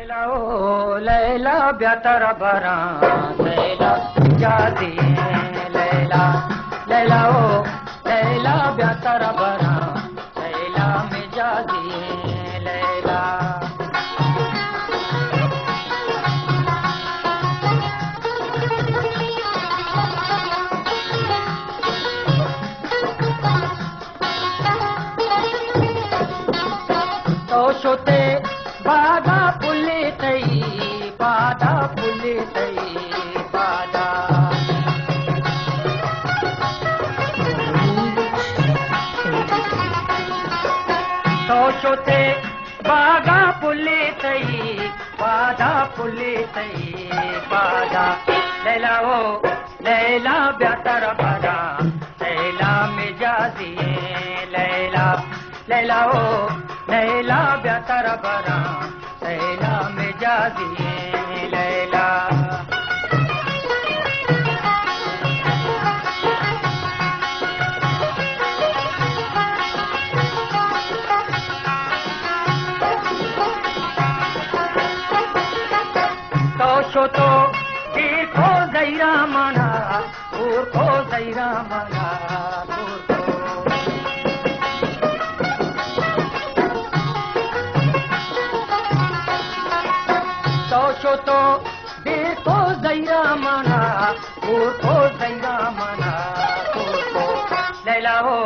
लैला ओ लैला ब्यातर बरा लैला जादी लैला लैला ओ लैला ब्यातर बरा लैला में जादी लैला तो शोते बाधा पुले तई बाधा पुले तई बाधा तो शोते बाधा पुले तई बाधा पुले तई बाधा लैला ओ लैला ब्यातर बरा लैला मिजाजी लैला लैला ओ लैला ब्यातर बरा लैला मिजाजी लैला तो शो तो गिर खो जैरा मना दूर खो जैरा मना तो देर को जैरा मना दूर को जैरा मना दूर को लैला हो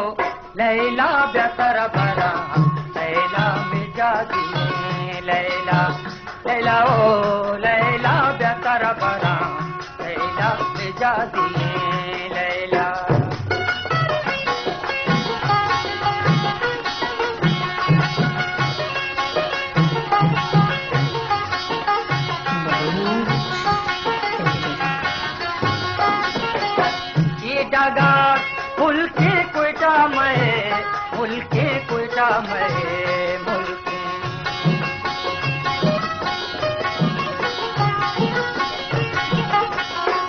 लैला ब्यातर बरा लैला मिजाजी लैला लैला हो लैला ब्यातर बरा लैला मिजाजी लैला डागा फुल के कोयटा में फुल के कोयटा में मुल्क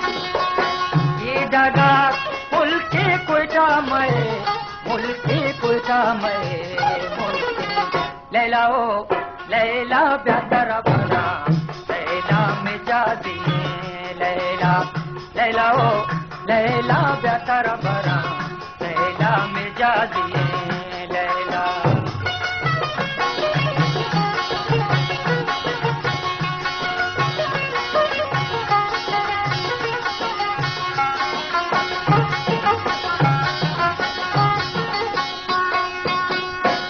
ये डागा फुल के कोयटा में फुल के कोयटा में मुल्क लैला ओ लैला ब्यातर बरा लैला मिजाजी लैला लैला ओ लैला ब्यातर बरा लैला मिजाजी लैला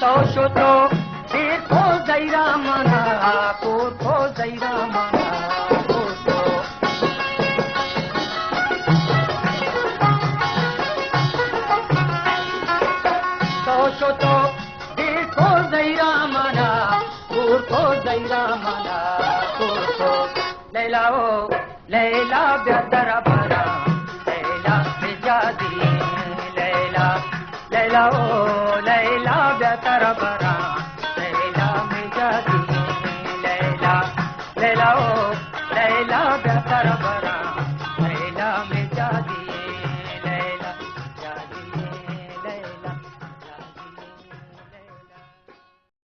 तो शो तो देर को जैरा मना को जैरा मना तो देर को जैरा मना दूर को जैरा मना दूर को लैला ओ लैला ब्यातर बरा लैला मिजाजी लैला लैला ओ लैला ब्यातर बरा